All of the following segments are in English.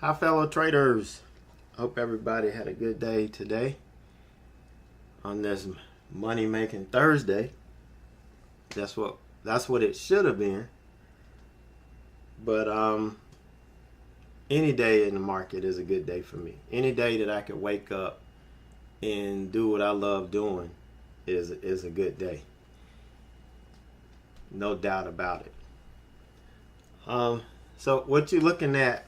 Hi, fellow traders. Hope everybody had a good day today on this money making Thursday. That's what it should have been. But any day in the market is a good day for me. Any day that I could wake up and do what I love doing is a good day. No doubt about it. So what you're looking at,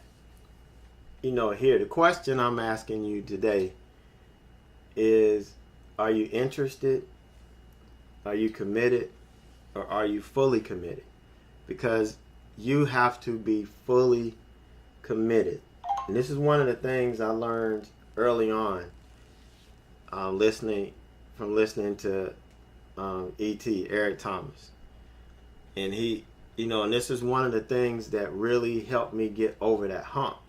here, the question I'm asking you today is, are you interested? Are you committed? Or are you fully committed? Because you have to be fully committed. And this is one of the things I learned early on, listening to E.T., Eric Thomas. And he, and this is one of the things that really helped me get over that hump.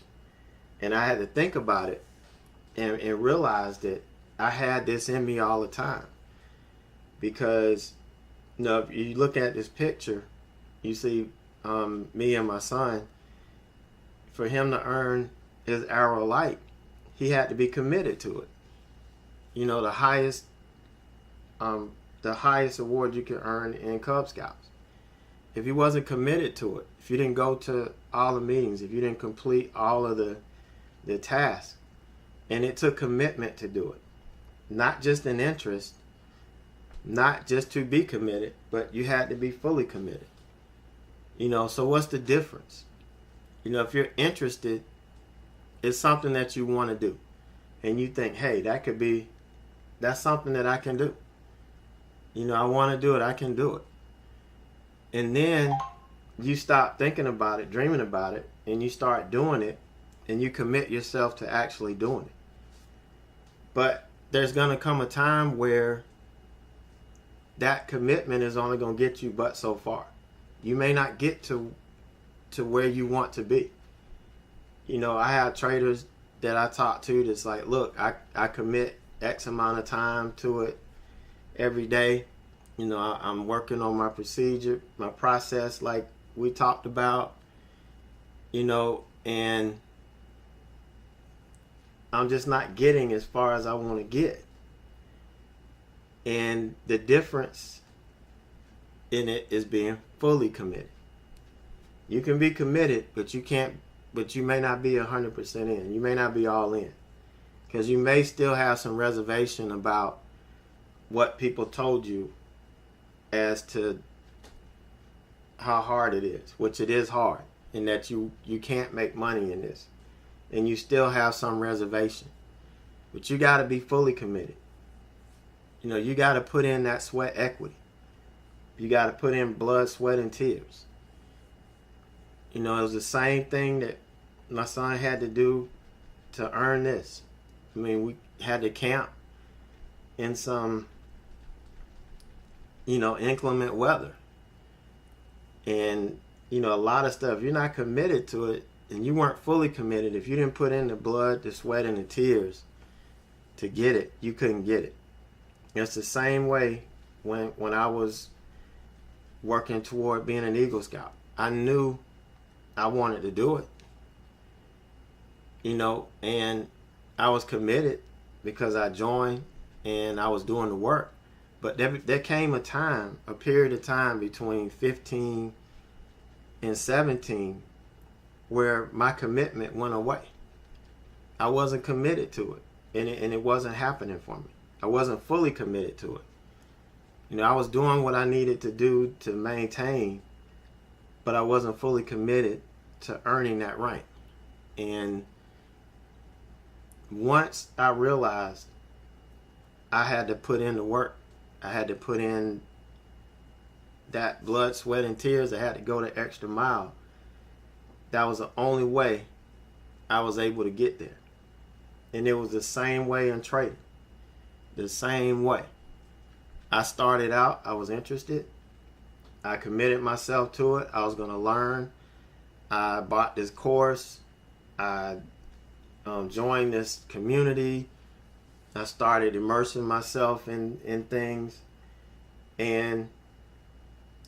And I had to think about it and realize that I had this in me all the time. Because, if you look at this picture, you see me and my son. For him to earn his Arrow Light, he had to be committed to it. The highest award you can earn in Cub Scouts. If he wasn't committed to it, if you didn't go to all the meetings, if you didn't complete all of the tasks, and it took commitment to do it, not just an interest, not just to be committed, but you had to be fully committed. So what's the difference? If you're interested, it's something that you want to do, and you think, hey, that's something that I can do. I want to do it, I can do it. And then you stop thinking about it, dreaming about it, and you start doing it, and you commit yourself to actually doing it. But there's going to come a time where that commitment is only going to get you but so far. You may not get to where you want to be. I have traders that I talk to that's like, look, I commit X amount of time to it every day. I'm working on my procedure, my process, like we talked about, and I'm just not getting as far as I want to get. And the difference in it is being fully committed. You can be committed, but you may not be 100% in. You may not be all in. Because you may still have some reservation about what people told you as to how hard it is, which it is hard, and that you can't make money in this. And you still have some reservation. But you got to be fully committed. You got to put in that sweat equity. You got to put in blood, sweat, and tears. It was the same thing that my son had to do to earn this. We had to camp in some, inclement weather. And, a lot of stuff, you're not committed to it, and you weren't fully committed. If you didn't put in the blood, the sweat, and the tears to get it, you couldn't get it. It's the same way when I was working toward being an Eagle Scout. I knew I wanted to do it, and I was committed because I joined and I was doing the work. But there came a period of time between 15 and 17 where my commitment went away. I wasn't committed to it, and it wasn't happening for me. I wasn't fully committed to it. I was doing what I needed to do to maintain, but I wasn't fully committed to earning that rank. And once I realized I had to put in the work, I had to put in that blood, sweat, and tears, I had to go the extra mile, that was the only way I was able to get there. And it was the same way in trading. The same way. I started out, I was interested. I committed myself to it. I was going to learn. I bought this course. I joined this community. I started immersing myself in things. And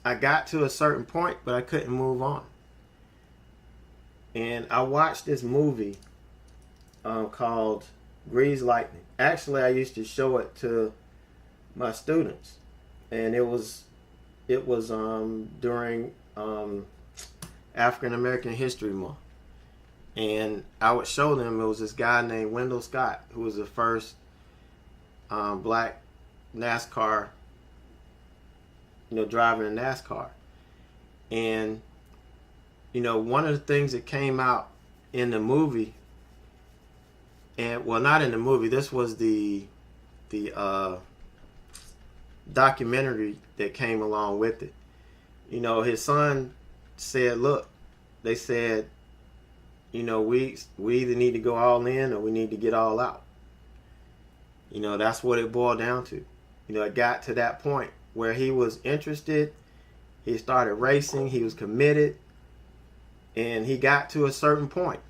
I got to a certain point, but I couldn't move on. And I watched this movie called Grease Lightning. Actually, I used to show it to my students, and it was during African American History Month, and I would show them. It was this guy named Wendell Scott, who was the first black NASCAR, driver in NASCAR. And one of the things that came out in the movie, and well, not in the movie, this was the documentary that came along with it. His son said, look, they said, we either need to go all in or we need to get all out. That's what it boiled down to. It got to that point where he was interested, he started racing, he was committed, and he got to a certain point.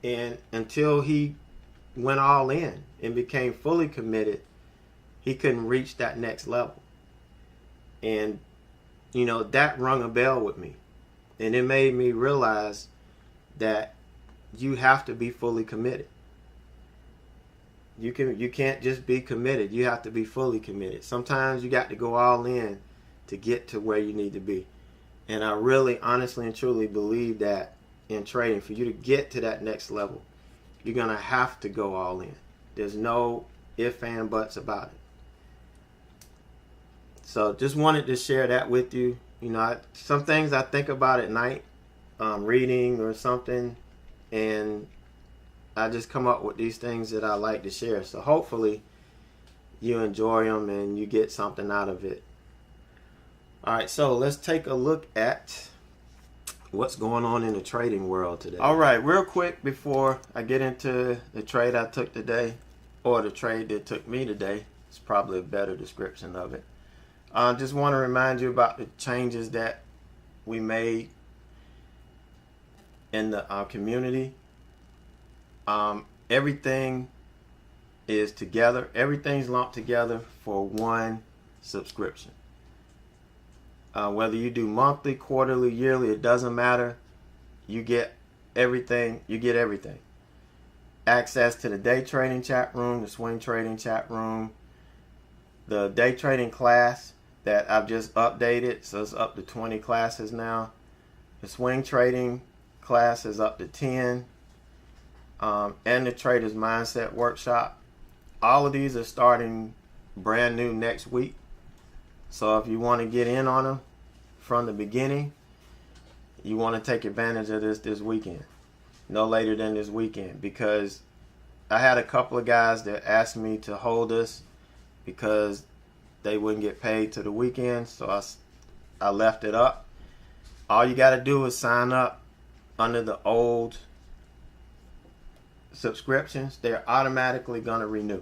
And until he went all in and became fully committed, he couldn't reach that next level. And, that rung a bell with me. And it made me realize that you have to be fully committed. You can't just be committed. You have to be fully committed. Sometimes you got to go all in to get to where you need to be. And I really, honestly, and truly believe that in trading, for you to get to that next level, you're going to have to go all in. There's no ifs and buts about it. So just wanted to share that with you. Some things I think about at night, reading or something, and I just come up with these things that I like to share. So hopefully you enjoy them and you get something out of it. All right, so let's take a look at what's going on in the trading world today. All right, real quick before I get into the trade I took today, or the trade that took me today, it's probably a better description of it. I just want to remind you about the changes that we made in the community. Everything is together. Everything's lumped together for one subscription. Whether you do monthly, quarterly, yearly, it doesn't matter. You get everything. You get everything. Access to the day trading chat room, the swing trading chat room, the day trading class that I've just updated, so it's up to 20 classes now. The swing trading class is up to 10. And the Trader's Mindset Workshop. All of these are starting brand new next week. So if you want to get in on them from the beginning, you want to take advantage of this weekend. No later than this weekend, because I had a couple of guys that asked me to hold this because they wouldn't get paid to the weekend, so I left it up. All you got to do is sign up under the old subscriptions. They're automatically going to renew.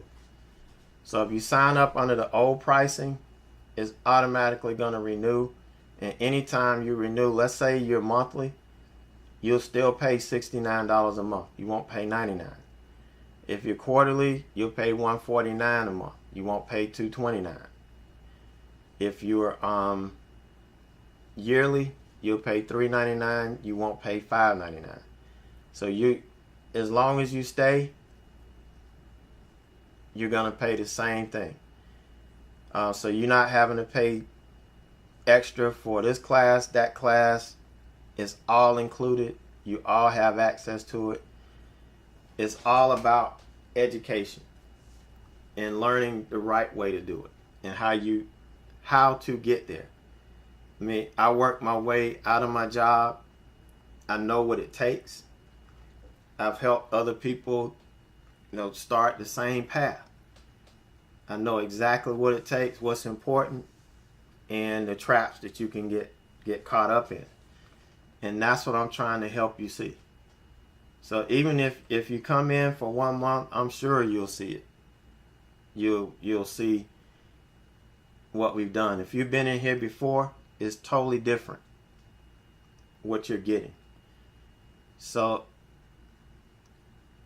So if you sign up under the old pricing, it's automatically going to renew. And anytime you renew, let's say you're monthly, you'll still pay $69 a month. You won't pay $99. If you're quarterly, you'll pay $149 a month. You won't pay $229. If you're yearly, you'll pay $399. You won't pay $599. So as long as you stay, you're gonna pay the same thing. So you're not having to pay extra for this class, that class. It's all included. You all have access to it. It's all about education and learning the right way to do it and how to get there. I mean, I worked my way out of my job. I know what it takes. I've helped other people, start the same path. I know exactly what it takes, what's important, and the traps that you can get caught up in. And that's what I'm trying to help you see. So even if you come in for 1 month, I'm sure you'll see it. You'll see what we've done. If you've been in here before, it's totally different what you're getting. So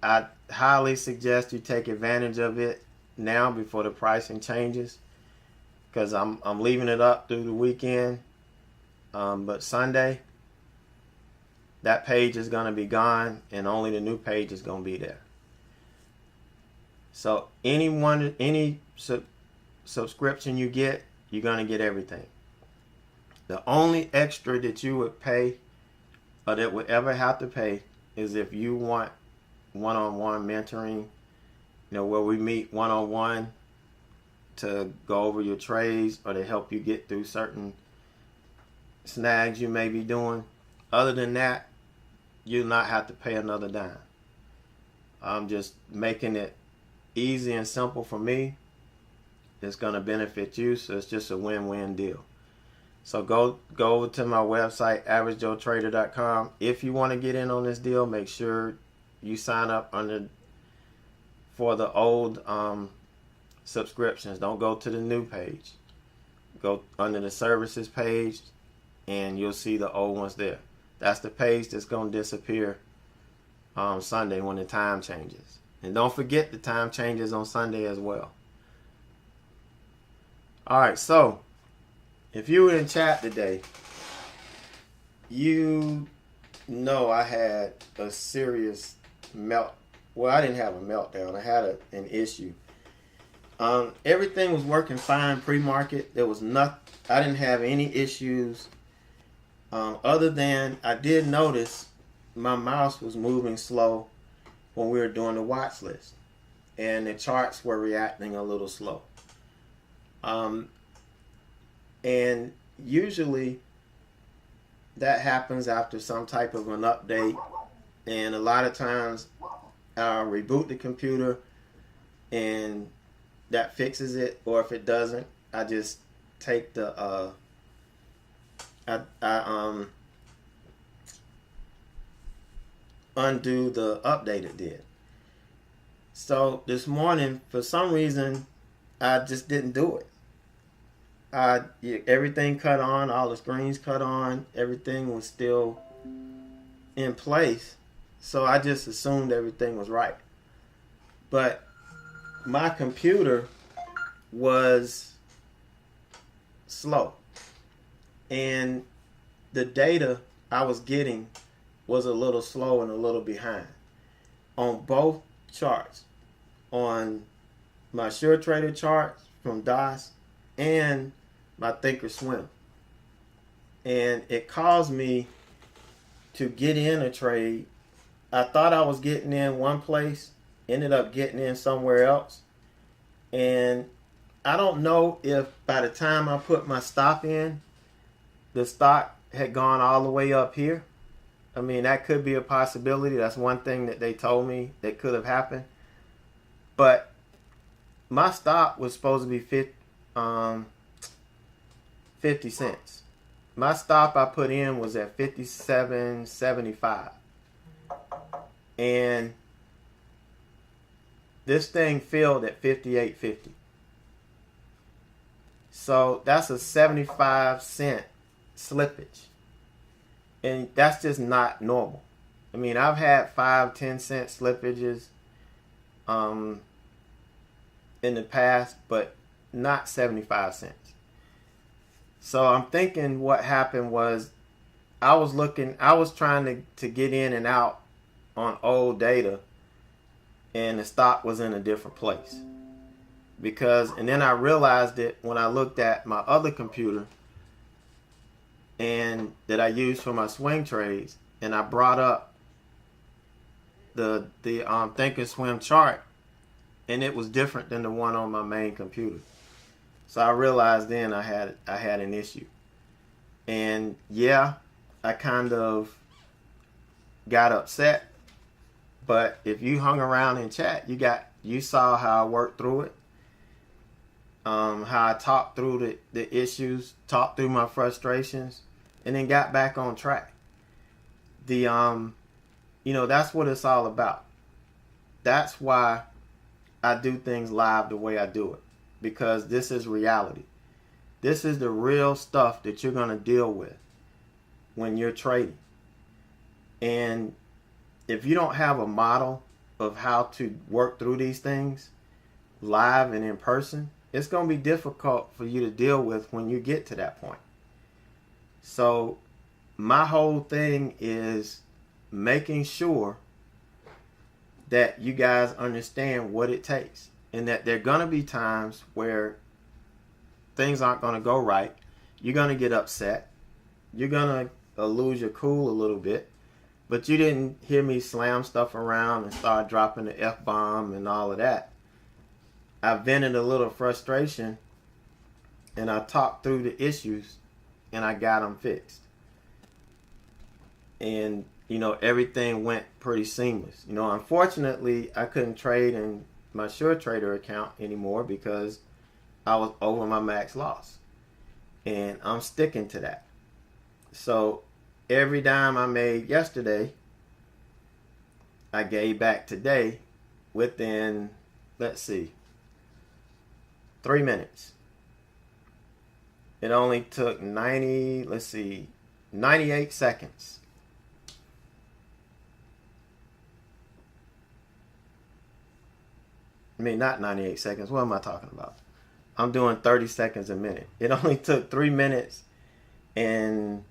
I highly suggest you take advantage of it now before the pricing changes, because I'm leaving it up through the weekend. But Sunday, that page is going to be gone and only the new page is going to be there. So any subscription you get, you're gonna get everything. The only extra that you would pay, or that would ever have to pay, is if you want one-on-one mentoring, where we meet one-on-one to go over your trades or to help you get through certain snags you may be doing. Other than that, you'll not have to pay another dime. I'm just making it easy and simple for me. It's going to benefit you, so it's just a win-win deal. So go over to my website, averagejoetrader.com. If you want to get in on this deal, make sure you sign up for the old subscriptions. Don't go to the new page. Go under the services page, and you'll see the old ones there. That's the page that's going to disappear Sunday when the time changes. And don't forget, the time changes on Sunday as well. Alright, so if you were in chat today, you know I had a serious well, I didn't have a meltdown. I had an issue. Everything was working fine pre-market. There was I didn't have any issues other than I did notice my mouse was moving slow when we were doing the watch list, and the charts were reacting a little slow. And usually that happens after some type of an update, and a lot of times I'll reboot the computer and that fixes it, or if it doesn't, I just take the undo the update it did. So this morning, for some reason, I just didn't do it. Everything cut on, all the screens cut on, everything was still in place. So I just assumed everything was right. But my computer was slow, and the data I was getting was a little slow and a little behind on both charts, on my SureTrader chart from DOS and my Thinkorswim. And it caused me to get in a trade. I thought I was getting in one place, ended up getting in somewhere else. And I don't know if by the time I put my stop in, the stock had gone all the way up here. I mean, that could be a possibility. That's one thing that they told me that could have happened. But my stop was supposed to be 50 cents. My stop I put in was at 57.75. And this thing filled at 58.50. So that's a 75-cent slippage. And that's just not normal. I mean, I've had 5-10 cent slippages in the past, but not 75 cents. So I'm thinking what happened was I was trying to get in and out on old data, and the stock was in a different place. And then I realized it when I looked at my other computer and that I use for my swing trades, and I brought up the Thinkorswim chart, and it was different than the one on my main computer. So I realized then I had an issue. And yeah, I kind of got upset, but if you hung around in chat, you saw how I worked through it. How I talked through the issues, talked through my frustrations, and then got back on track. That's what it's all about. That's why I do things live the way I do it, because this is reality. This is the real stuff that you're going to deal with when you're trading. And if you don't have a model of how to work through these things live and in person, it's going to be difficult for you to deal with when you get to that point. So my whole thing is making sure that you guys understand what it takes, and that there are going to be times where things aren't going to go right. You're going to get upset. You're going to lose your cool a little bit. But you didn't hear me slam stuff around and start dropping the F-bomb and all of that. I vented a little frustration, and I talked through the issues, and I got them fixed. And, you know, everything went pretty seamless. You know, unfortunately, I couldn't trade in my SureTrader account anymore because I was over my max loss. And I'm sticking to that. So every dime I made yesterday, I gave back today within, let's see, 3 minutes. It only took 98 seconds. I mean, not 98 seconds. What am I talking about? I'm doing 30 seconds a minute. It only took 3 minutes and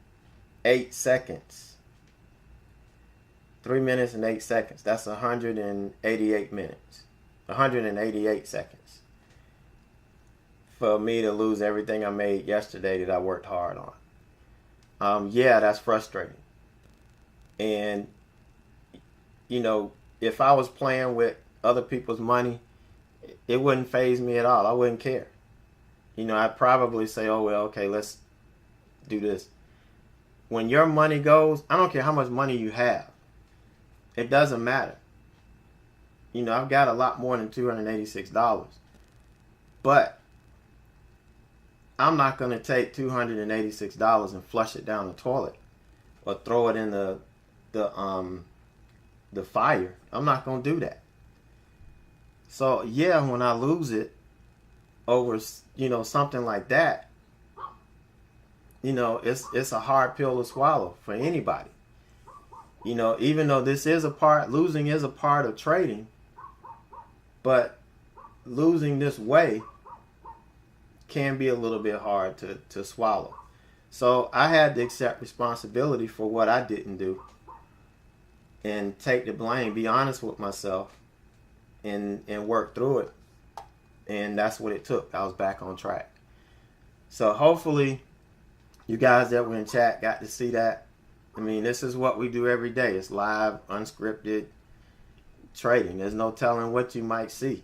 8 seconds. 3 minutes and 8 seconds. That's 188 minutes. 188 seconds. For me to lose everything I made yesterday that I worked hard on. Yeah, that's frustrating. And, you know, if I was playing with other people's money, it wouldn't faze me at all. I wouldn't care. You know, I'd probably say, oh, well, okay, let's do this. When your money goes, I don't care how much money you have. It doesn't matter. You know, I've got a lot more than $286. But I'm not going to take $286 and flush it down the toilet or throw it in the fire. I'm not going to do that. So, yeah, when I lose it over, you know, something like that, you know, it's a hard pill to swallow for anybody. You know, even though losing is a part of trading, but losing this way can be a little bit hard to swallow. So I had to accept responsibility for what I didn't do and take the blame, be honest with myself, and work through it. And that's what it took. I was back on track. So hopefully you guys that were in chat got to see that. I mean, this is what we do every day. It's live, unscripted trading. There's no telling what you might see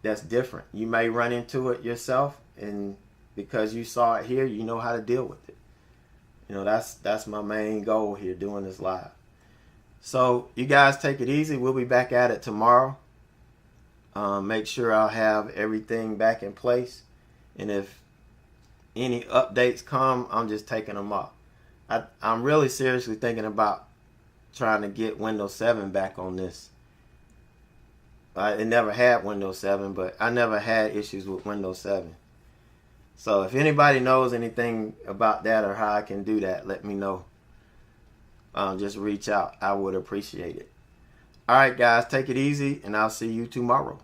that's different. You may run into it yourself, and because you saw it here, you know how to deal with it. You know, that's my main goal here, doing this live. So you guys take it easy. We'll be back at it tomorrow. Make sure I'll have everything back in place. And if any updates come, I'm just taking them off. I'm really seriously thinking about trying to get Windows 7 back on this. It never had Windows 7, but I never had issues with Windows 7. So if anybody knows anything about that or how I can do that, let me know. Just reach out. I would appreciate it. All right, guys, take it easy, and I'll see you tomorrow.